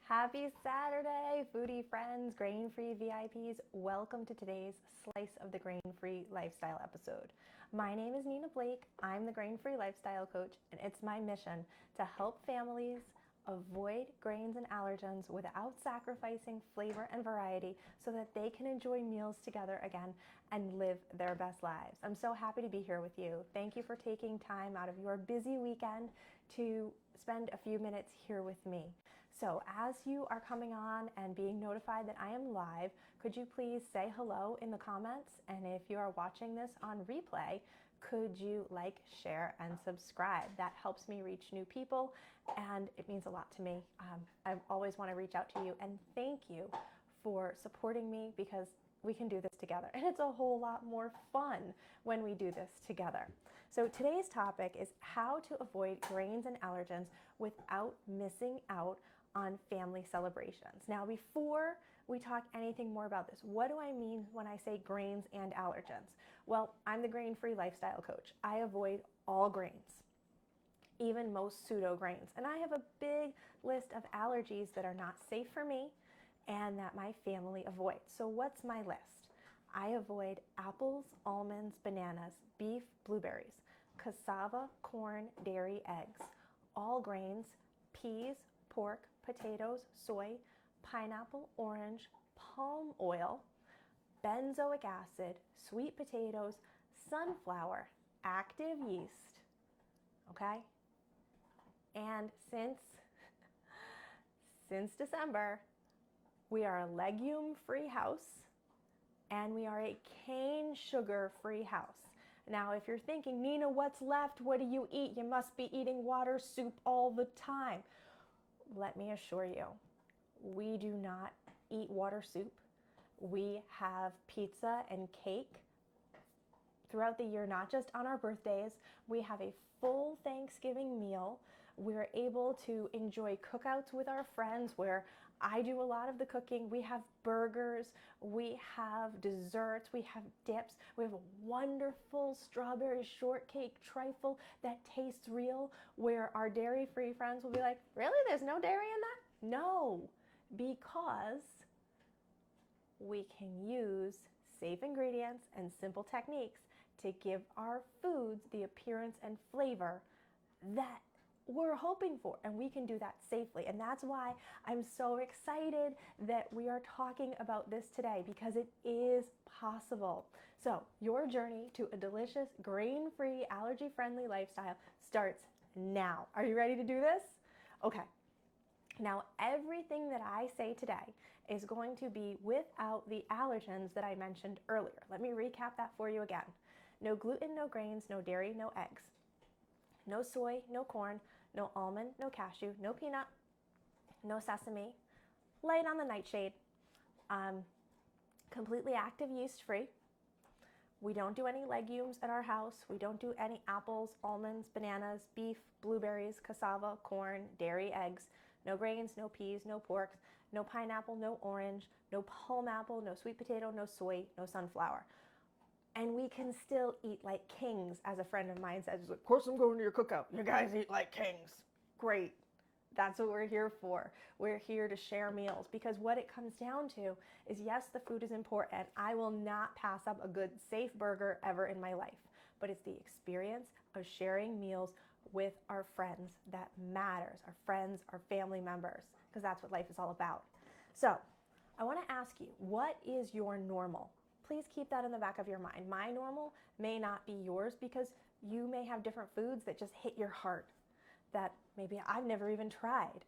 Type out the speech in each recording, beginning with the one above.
Happy Saturday, foodie friends, grain-free VIPs. Welcome to today's Slice of the Grain-Free Lifestyle episode. My name is Nina Blake. I'm the Grain-Free Lifestyle Coach, and it's my mission to help families avoid grains and allergens without sacrificing flavor and variety so that they can enjoy meals together again and live their best lives. I'm so happy to be here with you. Thank you for taking time out of your busy weekend to spend a few minutes here with me. So as you are coming on and being notified that I am live, could you please say hello in the comments? And if you are watching this on replay, could you like, share, and subscribe? That helps me reach new people, and it means a lot to me. I always want to reach out to you and thank you for supporting me, because we can do this together, and it's a whole lot more fun when we do this together. So today's topic is how to avoid grains and allergens without missing out on family celebrations. Now, before we talk anything more about this, what do I mean when I say grains and allergens? Well, I'm the grain-free lifestyle coach. I avoid all grains, even most pseudo grains. And I have a big list of allergies that are not safe for me and that my family avoids. So what's my list? I avoid apples, almonds, bananas, beef, blueberries, cassava, corn, dairy, eggs, all grains, peas, pork, potatoes, soy, pineapple, orange, palm oil, benzoic acid, sweet potatoes, sunflower, active yeast, okay? And since December, we are a legume-free house, and we are a cane sugar-free house. Now, if you're thinking, Nina, what's left? What do you eat? You must be eating water soup all the time. Let me assure you, we do not eat water soup. We have pizza and cake throughout the year, not just on our birthdays. We have a full Thanksgiving meal. We're able to enjoy cookouts with our friends where I do a lot of the cooking. We have burgers, we have desserts, we have dips. We have a wonderful strawberry shortcake trifle that tastes real, where our dairy-free friends will be like, really? There's no dairy in that? No, because we can use safe ingredients and simple techniques to give our foods the appearance and flavor that we're hoping for, and we can do that safely. And that's why I'm so excited that we are talking about this today, because it is possible. So your journey to a delicious, grain-free, allergy-friendly lifestyle starts now. Are you ready to do this? Okay. Now, everything that I say today is going to be without the allergens that I mentioned earlier. Let me recap that for you again. No gluten, no grains, no dairy, no eggs. No soy, no corn, no almond, no cashew, no peanut, no sesame, light on the nightshade, completely active yeast free. We don't do any legumes at our house. We don't do any apples, almonds, bananas, beef, blueberries, cassava, corn, dairy, eggs, no grains, no peas, no pork, no pineapple, no orange, no palm apple, no sweet potato, no soy, no sunflower. And we can still eat like kings, as a friend of mine says. Of course I'm going to your cookout. You guys eat like kings. Great. That's what we're here for. We're here to share meals, because what it comes down to is, yes, the food is important. I will not pass up a good, safe burger ever in my life. But it's the experience of sharing meals with our friends that matters. Our friends, our family members, because that's what life is all about. So I want to ask you, what is your normal? Please keep that in the back of your mind. My normal may not be yours, because you may have different foods that just hit your heart that maybe I've never even tried.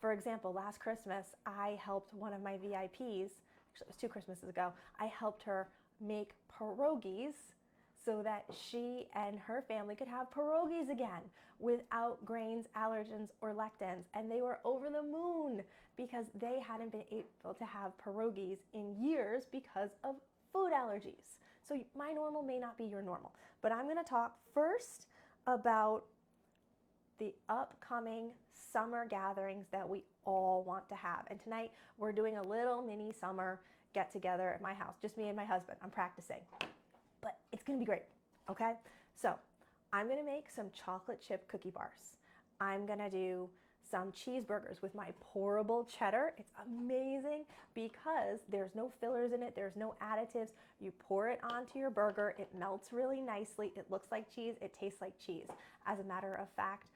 For example, last Christmas, I helped one of my VIPs, actually it was 2 Christmases ago, I helped her make pierogies so that she and her family could have pierogies again without grains, allergens, or lectins. And they were over the moon, because they hadn't been able to have pierogies in years because of food allergies. So my normal may not be your normal, but I'm going to talk first about the upcoming summer gatherings that we all want to have. And tonight we're doing a little mini summer get together at my house, just me and my husband. I'm practicing, but it's going to be great. Okay. So I'm going to make some chocolate chip cookie bars. I'm going to do some cheeseburgers with my pourable cheddar. It's amazing because there's no fillers in it, there's no additives. You pour it onto your burger, it melts really nicely, it looks like cheese, it tastes like cheese. As a matter of fact,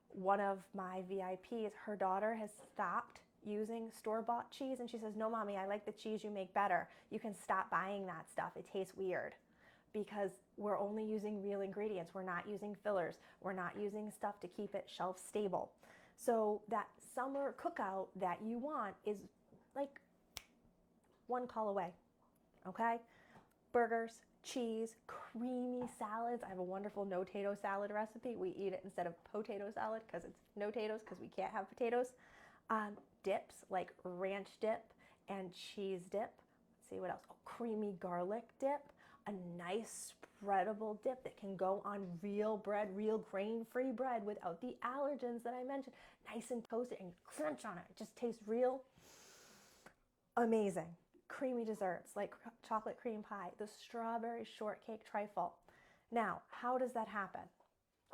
one of my VIPs, her daughter has stopped using store-bought cheese, and she says, no, mommy, I like the cheese you make better. You can stop buying that stuff. It tastes weird because we're only using real ingredients. We're not using fillers. We're not using stuff to keep it shelf stable. So that summer cookout that you want is like one call away, okay? Burgers, cheese, creamy salads. I have a wonderful no-tato salad recipe. We eat it instead of potato salad because it's no-tatoes because we can't have potatoes. Dips like ranch dip and cheese dip. Let's see what else. Oh, creamy garlic dip. A nice spreadable dip that can go on real bread, real grain-free bread without the allergens that I mentioned. Nice and toasted and crunch on it. It just tastes real amazing. Creamy desserts like chocolate cream pie, the strawberry shortcake trifle. Now, how does that happen?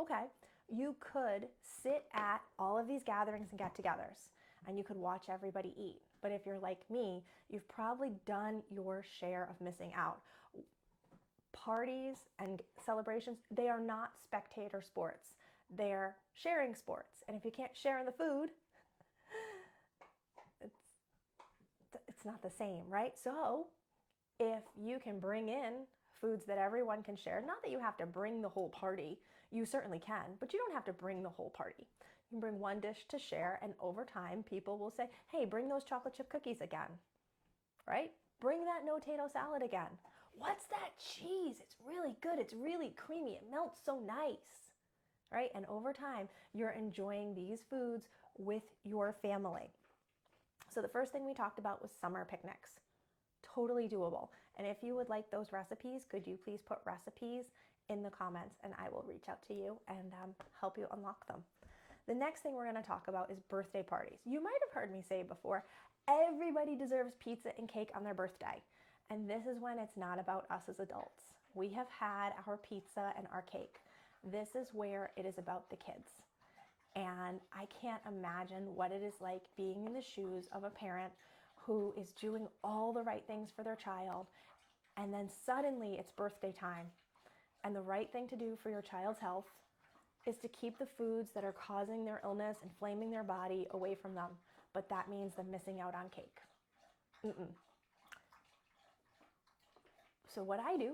Okay, you could sit at all of these gatherings and get-togethers, and you could watch everybody eat. But if you're like me, you've probably done your share of missing out. Parties and celebrations, they are not spectator sports. They're sharing sports. And if you can't share in the food, it's not the same, right? So if you can bring in foods that everyone can share, not that you have to bring the whole party, you certainly can, but you don't have to bring the whole party. You can bring one dish to share, and over time, people will say, hey, bring those chocolate chip cookies again, right? Bring that no-tato salad again. What's that cheese? It's really good. It's really creamy. It melts so nice, right? And over time, you're enjoying these foods with your family. So the first thing we talked about was summer picnics. Totally doable. And if you would like those recipes, could you please put recipes in the comments and I will reach out to you and help you unlock them. The next thing we're going to talk about is birthday parties. You might have heard me say before, everybody deserves pizza and cake on their birthday. And this is when it's not about us as adults. We have had our pizza and our cake. This is where it is about the kids. And I can't imagine what it is like being in the shoes of a parent who is doing all the right things for their child, and then suddenly it's birthday time. And the right thing to do for your child's health is to keep the foods that are causing their illness, inflaming their body, away from them. But that means them missing out on cake. So what I do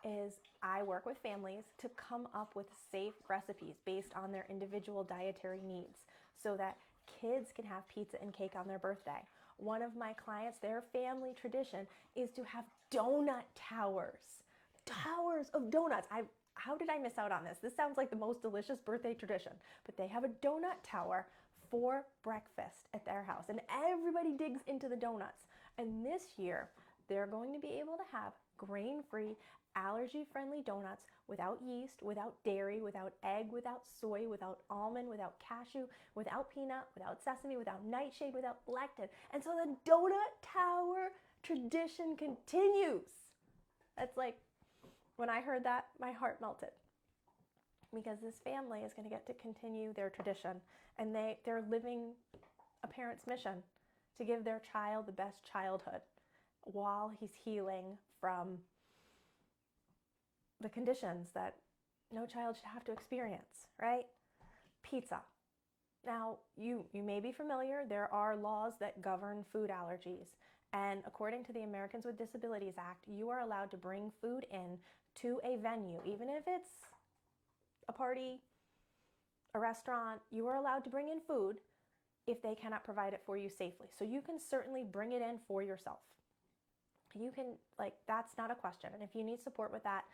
is I work with families to come up with safe recipes based on their individual dietary needs so that kids can have pizza and cake on their birthday. One of my clients, their family tradition is to have donut towers. Towers of donuts. How did I miss out on this? This sounds like the most delicious birthday tradition, but they have a donut tower for breakfast at their house, and everybody digs into the donuts. And this year, they're going to be able to have grain-free, allergy-friendly donuts without yeast, without dairy, without egg, without soy, without almond, without cashew, without peanut, without sesame, without nightshade, without lectin. And so the donut tower tradition continues. That's like, when I heard that, my heart melted. Because this family is going to get to continue their tradition. And they're living a parent's mission to give their child the best childhood while he's healing from the conditions that no child should have to experience, right? Pizza. Now, you may be familiar, there are laws that govern food allergies. And according to the Americans with Disabilities Act, you are allowed to bring food in to a venue, even if it's a party, a restaurant, you are allowed to bring in food if they cannot provide it for you safely. So you can certainly bring it in for yourself. You can, that's not a question. And if you need support with that,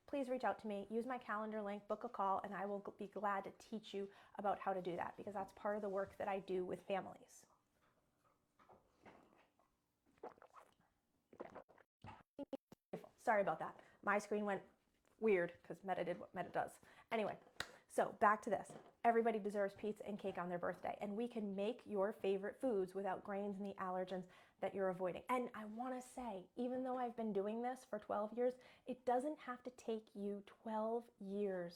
please reach out to me, use my calendar link, book a call, and I will be glad to teach you about how to do that because that's part of the work that I do with families. Sorry about that. My screen went weird because Meta did what Meta does. Anyway, so back to this. Everybody deserves pizza and cake on their birthday, and we can make your favorite foods without grains and the allergens that you're avoiding. And I want to say, even though I've been doing this for 12 years, it doesn't have to take you 12 years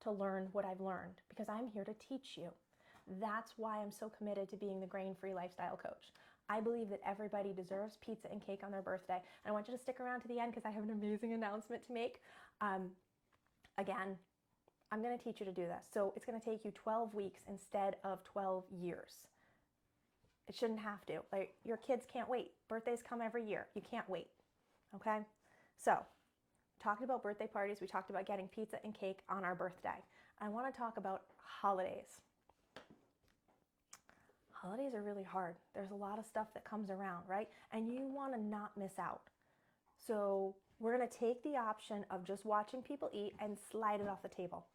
to learn what I've learned, because I'm here to teach you. That's why I'm so committed to being the grain-free lifestyle coach. I believe that everybody deserves pizza and cake on their birthday. And I want you to stick around to the end because I have an amazing announcement to make. Again, I'm going to teach you to do this. So it's going to take you 12 weeks instead of 12 years. It shouldn't have to. Like, your kids can't wait. Birthdays come every year. You can't wait. Okay? So, talking about birthday parties, we talked about getting pizza and cake on our birthday. I want to talk about holidays. Holidays are really hard. There's a lot of stuff that comes around, right? And you want to not miss out. So we're going to take the option of just watching people eat and slide it off the table.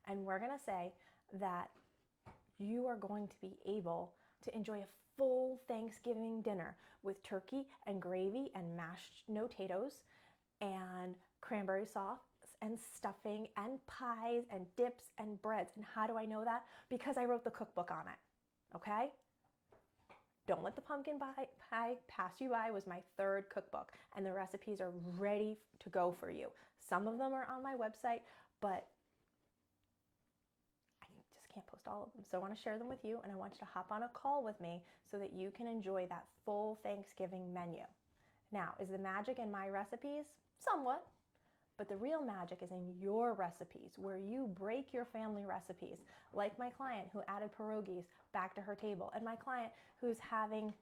And we're going to say that you are going to be able to enjoy a full Thanksgiving dinner with turkey and gravy and mashed potatoes and cranberry sauce and stuffing and pies and dips and breads. And how do I know that? Because I wrote the cookbook on it. Okay? Don't Let the Pumpkin Pie Pass You By was my 3rd cookbook, and the recipes are ready to go for you. Some of them are on my website, but I just can't post all of them. So I want to share them with you, and I want you to hop on a call with me so that you can enjoy that full Thanksgiving menu. Now, is the magic in my recipes? Somewhat. But the real magic is in your recipes, where you break your family recipes, like my client who added pierogies back to her table, and my client who's having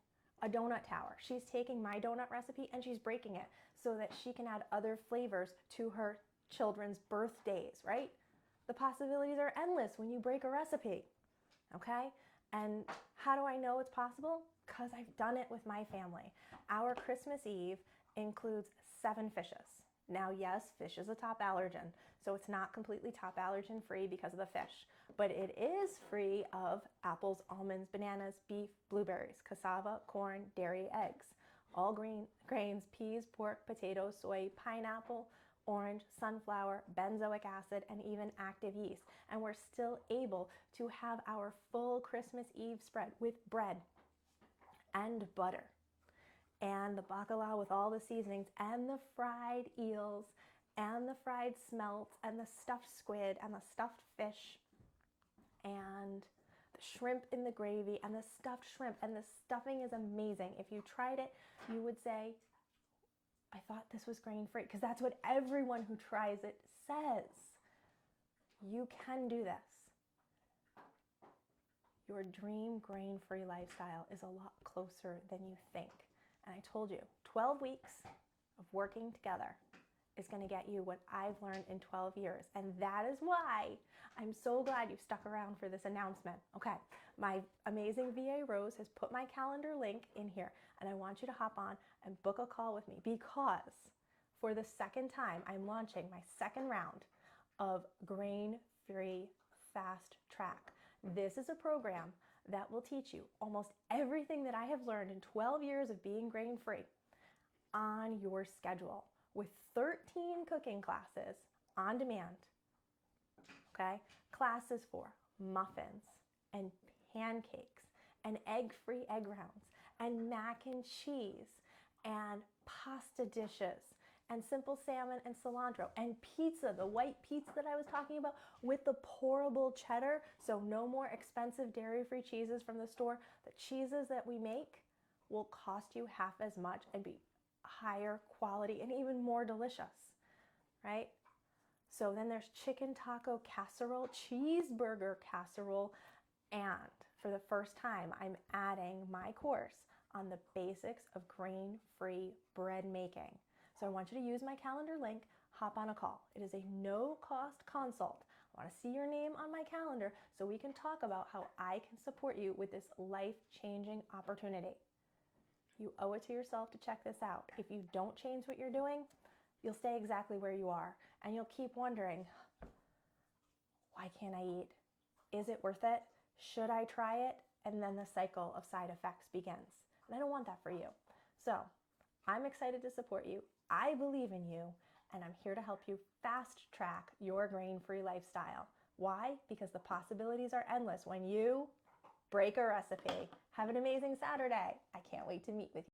a donut tower. She's taking my donut recipe and she's breaking it so that she can add other flavors to her children's birthdays, right? The possibilities are endless when you break a recipe, okay? And how do I know it's possible? Because I've done it with my family. Our Christmas Eve includes 7 fishes. Now, yes, fish is a top allergen, so it's not completely top allergen free because of the fish, but it is free of apples, almonds, bananas, beef, blueberries, cassava, corn, dairy, eggs, all grains, peas, pork, potatoes, soy, pineapple, orange, sunflower, benzoic acid, and even active yeast. And we're still able to have our full Christmas Eve spread with bread and butter, and the bacala with all the seasonings, and the fried eels, and the fried smelts, and the stuffed squid, and the stuffed fish, and the shrimp in the gravy, and the stuffed shrimp, and the stuffing is amazing. If you tried it, you would say, I thought this was grain-free, because that's what everyone who tries it says. You can do this. Your dream grain-free lifestyle is a lot closer than you think. And I told you, 12 weeks of working together is going to get you what I've learned in 12 years. And that is why I'm so glad you've stuck around for this announcement. Okay, my amazing VA Rose has put my calendar link in here, and I want you to hop on and book a call with me, because for the 2nd time, I'm launching my 2nd round of grain-free fast track. This is a program that will teach you almost everything that I have learned in 12 years of being grain-free on your schedule, with 13 cooking classes on demand, okay? Classes for muffins and pancakes and egg-free egg rounds and mac and cheese and pasta dishes and simple salmon and cilantro and pizza, the white pizza that I was talking about with the pourable cheddar, so no more expensive dairy-free cheeses from the store. The cheeses that we make will cost you half as much and be higher quality and even more delicious, right? So then there's chicken taco casserole, cheeseburger casserole, and for the first time, I'm adding my course on the basics of grain-free bread making. So I want you to use my calendar link, hop on a call. It is a no-cost consult. I want to see your name on my calendar so we can talk about how I can support you with this life-changing opportunity. You owe it to yourself to check this out. If you don't change what you're doing, you'll stay exactly where you are, and you'll keep wondering, why can't I eat? Is it worth it? Should I try it? And then the cycle of side effects begins. And I don't want that for you. So I'm excited to support you. I believe in you, and I'm here to help you fast track your grain-free lifestyle. Why? Because the possibilities are endless when you break a recipe. Have an amazing Saturday. I can't wait to meet with you.